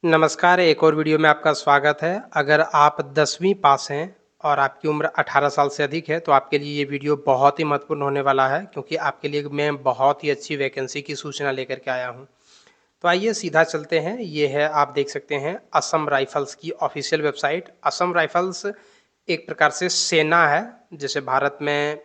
नमस्कार, एक और वीडियो में आपका स्वागत है। अगर आप 10वीं पास हैं और आपकी उम्र 18 साल से अधिक है, तो आपके लिए ये वीडियो बहुत ही महत्वपूर्ण होने वाला है, क्योंकि आपके लिए मैं बहुत ही अच्छी वैकेंसी की सूचना लेकर के आया हूँ। तो आइए सीधा चलते हैं। ये है, आप देख सकते हैं, असम राइफ़ल्स की ऑफ़िशियल वेबसाइट। असम राइफ़ल्स एक प्रकार से सेना है। जैसे भारत में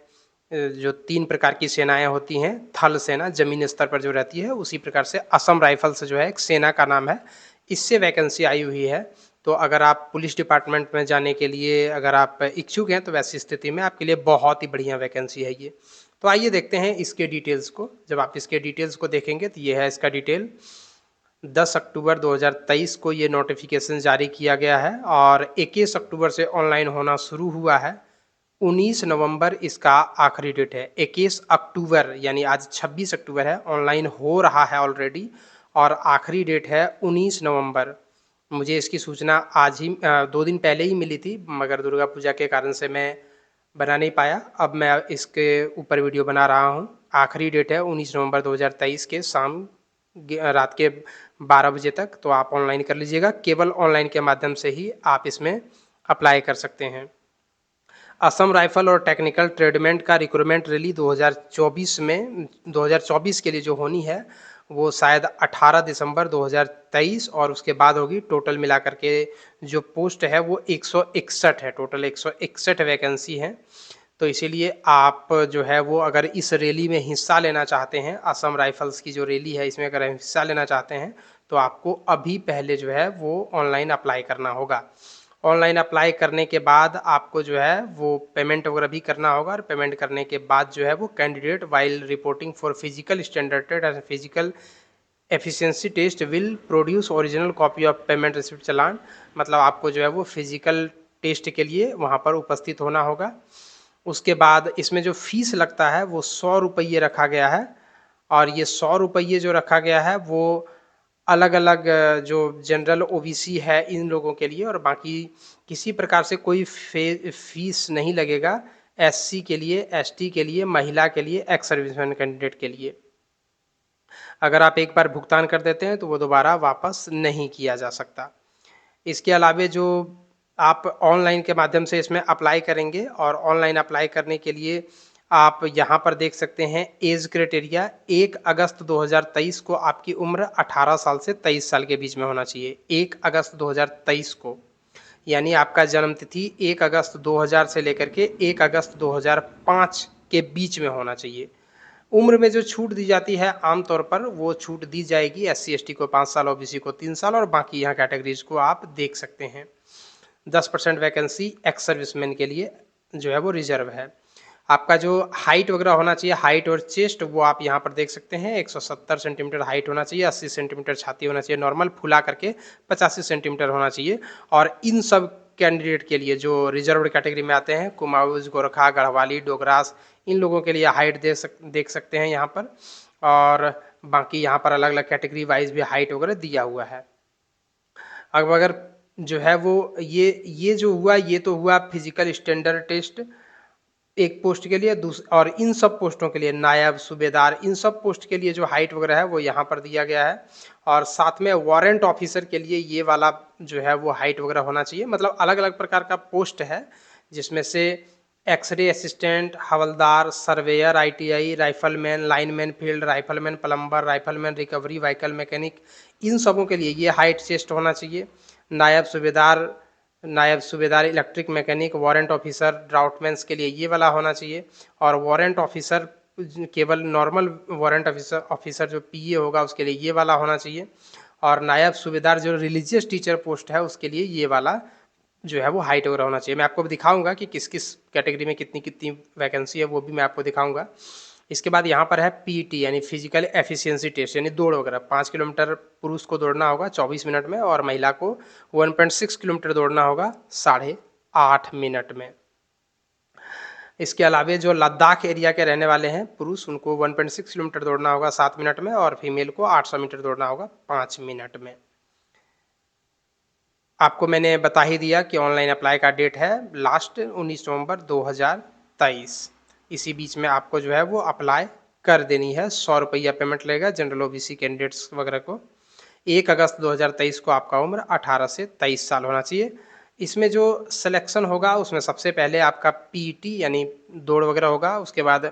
जो 3 प्रकार की सेनाएँ होती हैं, थल सेना ज़मीनी स्तर पर जो रहती है, उसी प्रकार से असम राइफ़ल्स जो है एक सेना का नाम है। इससे वैकेंसी आई हुई है। तो अगर आप पुलिस डिपार्टमेंट में जाने के लिए अगर आप इच्छुक हैं, तो वैसी स्थिति में आपके लिए बहुत ही बढ़िया वैकेंसी है ये। तो आइए देखते हैं इसके डिटेल्स को। जब आप इसके डिटेल्स को देखेंगे तो ये है इसका डिटेल। 10 अक्टूबर 2023 को ये नोटिफिकेशन जारी किया गया है और 21 अक्टूबर से ऑनलाइन होना शुरू हुआ है। 19 नवंबर इसका आखिरी डेट है। 21 अक्टूबर यानी आज 26 अक्टूबर है, ऑनलाइन हो रहा है ऑलरेडी और आखिरी डेट है 19 नवंबर। मुझे इसकी सूचना आज ही 2 दिन पहले ही मिली थी, मगर दुर्गा पूजा के कारण से मैं बना नहीं पाया। अब मैं इसके ऊपर वीडियो बना रहा हूँ। आखिरी डेट है 19 नवंबर 2023 के शाम रात के 12 बजे तक। तो आप ऑनलाइन कर लीजिएगा। केवल ऑनलाइन के माध्यम से ही आप इसमें अप्लाई कर सकते हैं। असम राइफल और टेक्निकल ट्रेडमेंट का रिक्रूटमेंट रैली 2024 के लिए जो होनी है, वो शायद 18 दिसंबर 2023 और उसके बाद होगी। टोटल मिला करके जो पोस्ट है वो 161 है। टोटल 161 वैकेंसी है। तो इसीलिए आप जो है वो अगर इस रैली में हिस्सा लेना चाहते हैं, असम राइफल्स की जो रैली है इसमें अगर हिस्सा लेना चाहते हैं, तो आपको अभी पहले जो है वो ऑनलाइन अप्लाई करना होगा। ऑनलाइन अप्लाई करने के बाद आपको जो है वो पेमेंट वगैरह भी करना होगा और पेमेंट करने के बाद जो है वो candidate while reporting for physical standard test and physical efficiency test will produce original copy of payment receipt चालान। मतलब आपको जो है वो फिजिकल टेस्ट के लिए वहाँ पर उपस्थित होना होगा। उसके बाद इसमें जो फीस लगता है वो 100 रुपये रखा गया है और ये 100 रुपये जो रखा गया है वो अलग अलग जो जनरल ओबीसी है इन लोगों के लिए, और बाकी किसी प्रकार से कोई फीस नहीं लगेगा एससी के लिए, एसटी के लिए, महिला के लिए, एक्स सर्विसमैन कैंडिडेट के लिए। अगर आप एक बार भुगतान कर देते हैं तो वो दोबारा वापस नहीं किया जा सकता। इसके अलावे जो आप ऑनलाइन के माध्यम से इसमें अप्लाई करेंगे, और ऑनलाइन अप्लाई करने के लिए आप यहाँ पर देख सकते हैं एज क्राइटेरिया। 1 अगस्त 2023 को आपकी उम्र 18 साल से 23 साल के बीच में होना चाहिए। 1 अगस्त 2023 को, यानी आपका जन्म तिथि 1 अगस्त 2000 से लेकर के 1 अगस्त 2005 के बीच में होना चाहिए। उम्र में जो छूट दी जाती है आमतौर पर वो छूट दी जाएगी एससी एसटी को 5 साल, ओबीसी को 3 साल, और बाकी यहाँ कैटेगरीज को आप देख सकते हैं। 10% वैकेंसी एक्स सर्विसमैन के लिए जो है वो रिजर्व है। आपका जो हाइट वगैरह होना चाहिए, हाइट और चेस्ट, वो आप यहाँ पर देख सकते हैं। 170 सेंटीमीटर हाइट होना चाहिए, 80 सेंटीमीटर छाती होना चाहिए नॉर्मल, फुला करके 85 सेंटीमीटर होना चाहिए। और इन सब कैंडिडेट के लिए जो रिजर्व कैटेगरी में आते हैं, कुमाऊँ, गोरखा, गढ़वाली, डोगरास, इन लोगों के लिए हाइट देख सकते हैं यहाँ पर। और बाकी यहाँ पर अलग अलग कैटेगरी वाइज भी हाइट वगैरह दिया हुआ है। अब अगर जो है वो ये जो हुआ, ये तो हुआ फिजिकल स्टैंडर्ड टेस्ट एक पोस्ट के लिए। और इन सब पोस्टों के लिए नायब, सूबेदार, इन सब पोस्ट के लिए जो हाइट वगैरह है वो यहाँ पर दिया गया है। और साथ में वारंट ऑफिसर के लिए ये वाला जो है वो हाइट वगैरह होना चाहिए। मतलब अलग अलग प्रकार का पोस्ट है, जिसमें से एक्सरे असिस्टेंट, हवलदार, surveyor, ITI, rifleman, lineman field, rifleman plumber, rifleman recovery vehicle mechanic, इन सबों के लिए ये हाइट चेस्ट होना चाहिए। नायब सूबेदार, नायब सूबेदार इलेक्ट्रिक मैकेनिक, वारंट ऑफिसर ड्राउटमैन्स के लिए ये वाला होना चाहिए। और वारंट ऑफिसर केवल नॉर्मल वारंट ऑफिसर जो पीए होगा उसके लिए ये वाला होना चाहिए। और नायब सूबेदार जो रिलीजियस टीचर पोस्ट है उसके लिए ये वाला जो है वो हाइट वगैरह होना चाहिए। मैं आपको दिखाऊंगा कि किस किस कैटेगरी में कितनी कितनी वैकेंसी है, वो भी मैं आपको दिखाऊंगा। इसके बाद यहाँ पर है पीटी यानी फिजिकल एफिशिएंसी टेस्ट, यानी दौड़ वगैरह। 5 किलोमीटर पुरुष को दौड़ना होगा 24 मिनट में, और महिला को 1.6 किलोमीटर दौड़ना होगा 8.5 मिनट में। इसके अलावे जो लद्दाख एरिया के रहने वाले हैं पुरुष, उनको 1.6 किलोमीटर दौड़ना होगा 7 मिनट में, और फीमेल को 800 मीटर दौड़ना होगा 5 मिनट में। आपको मैंने बता ही दिया कि ऑनलाइन अप्लाई का डेट है लास्ट 19 नवंबर 2023। इसी बीच में आपको जो है वो अप्लाई कर देनी है। 100 रुपया पेमेंट लगेगा जनरल ओबीसी कैंडिडेट्स वगैरह को। 1 अगस्त 2023 को आपका उम्र 18 से 23 साल होना चाहिए। इसमें जो सिलेक्शन होगा उसमें सबसे पहले आपका पीईटी यानी दौड़ वगैरह होगा, उसके बाद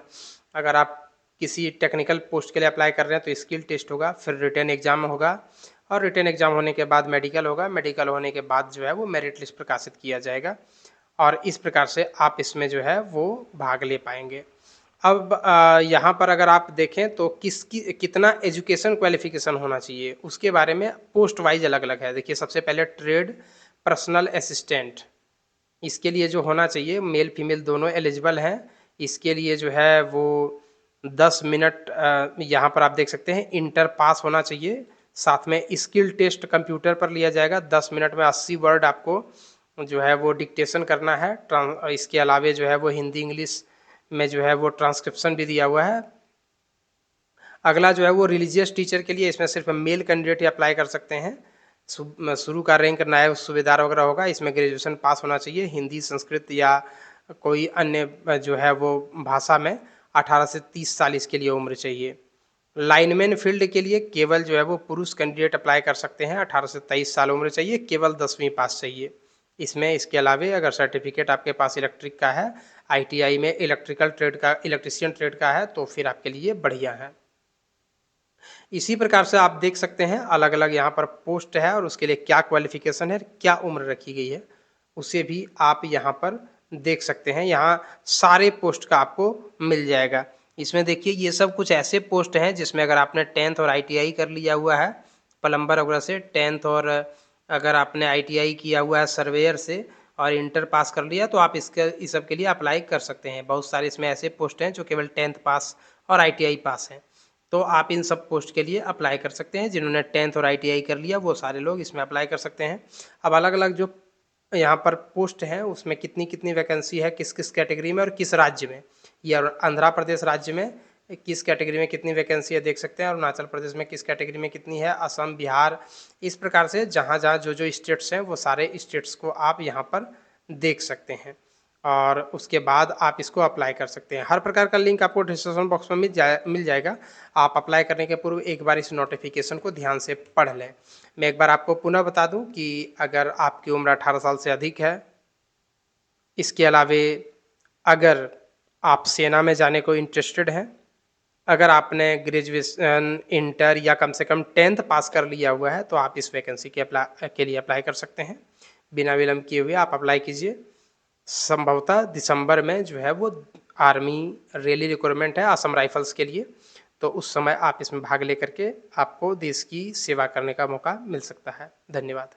अगर आप किसी टेक्निकल पोस्ट के लिए अप्लाई कर रहे हैं तो स्किल टेस्ट होगा, फिर रिटन एग्ज़ाम होगा और रिटन एग्ज़ाम होने के बाद मेडिकल होगा, मेडिकल होने के बाद जो है वो मेरिट लिस्ट प्रकाशित किया जाएगा और इस प्रकार से आप इसमें जो है वो भाग ले पाएँगे। अब यहाँ पर अगर आप देखें तो किसकी कितना एजुकेशन क्वालिफ़िकेशन होना चाहिए, उसके बारे में पोस्ट वाइज़ अलग-अलग है। देखिए सबसे पहले ट्रेड पर्सनल असिस्टेंट, इसके लिए जो होना चाहिए मेल फीमेल दोनों एलिजिबल हैं। इसके लिए जो है वो 10 मिनट यहाँ पर आप देख सकते हैं इंटर पास होना चाहिए। साथ में स्किल टेस्ट कंप्यूटर पर लिया जाएगा। 10 मिनट में 80 वर्ड आपको जो है वो डिक्टेशन करना है। इसके अलावे जो है वो हिंदी इंग्लिश में जो है वो ट्रांसक्रिप्शन भी दिया हुआ है। अगला जो है वो रिलीजियस टीचर के लिए, इसमें सिर्फ मेल कैंडिडेट ही अप्लाई कर सकते हैं। शुरू का रैंक नायब सूबेदार वगैरह होगा, इसमें ग्रेजुएशन पास होना चाहिए। हिंदी, संस्कृत या कोई अन्य जो है वो भाषा में 18 से 30 साल इसके लिए उम्र चाहिए। लाइनमैन फील्ड के लिए केवल जो है वो पुरुष कैंडिडेट अप्लाई कर सकते हैं। 18 से 23 साल उम्र चाहिए, केवल 10वीं पास चाहिए। इसमें इसके अलावे अगर सर्टिफिकेट आपके पास इलेक्ट्रिक का है, आईटीआई में इलेक्ट्रिकल ट्रेड का, इलेक्ट्रिशियन ट्रेड का है तो फिर आपके लिए बढ़िया है। इसी प्रकार से आप देख सकते हैं अलग-अलग यहाँ पर पोस्ट है और उसके लिए क्या क्वालिफ़िकेशन है, क्या उम्र रखी गई है, उसे भी आप यहाँ पर देख सकते हैं। यहाँ सारे पोस्ट का आपको मिल जाएगा। इसमें देखिए ये सब कुछ ऐसे पोस्ट हैं जिसमें अगर आपने 10th और आईटीआई कर लिया हुआ है, प्लम्बर वगैरह से 10th और अगर आपने आईटीआई किया हुआ है सर्वेयर से और इंटर पास कर लिया तो आप इस सब के लिए अप्लाई कर सकते हैं। बहुत सारे इसमें ऐसे पोस्ट हैं जो केवल 10th पास और आईटीआई पास हैं। तो आप इन सब पोस्ट के लिए अप्लाई कर सकते हैं। जिन्होंने 10th और आईटीआई कर लिया वो सारे लोग इसमें अप्लाई कर सकते हैं। अब अलग-अलग जो यहाँ पर पोस्ट हैं उसमें कितनी-कितनी वैकेंसी है, किस-किस कैटेगरी में और किस राज्य में। ये आंध्र प्रदेश राज्य में किस कैटेगरी में कितनी वैकेंसी है देख सकते हैं, और अरुणाचल प्रदेश में किस कैटेगरी में कितनी है, असम, बिहार, इस प्रकार से जहाँ-जहाँ जो-जो स्टेट्स हैं वो सारे स्टेट्स को आप यहाँ पर देख सकते हैं और उसके बाद आप इसको अप्लाई कर सकते हैं। हर प्रकार का लिंक आपको डिस्क्रिप्शन बॉक्स में मिल जाएगा। आप अप्लाई करने के पूर्व एक बार इस नोटिफिकेशन को ध्यान से पढ़ लें। मैं एक बार आपको पुनः बता दूं कि अगर आपकी उम्र 18 साल से अधिक है, इसके अलावे अगर आप सेना में जाने को इंटरेस्टेड हैं, अगर आपने ग्रेजुएशन, इंटर या कम से कम 10th पास कर लिया हुआ है तो आप इस वैकेंसी के लिए अप्लाई कर सकते हैं। बिना विलंब किए हुए आप अप्लाई कीजिए। संभवतः दिसंबर में जो है वो आर्मी रैली रिक्वायरमेंट है असम राइफल्स के लिए, तो उस समय आप इसमें भाग लेकर के आपको देश की सेवा करने का मौका मिल सकता है। धन्यवाद।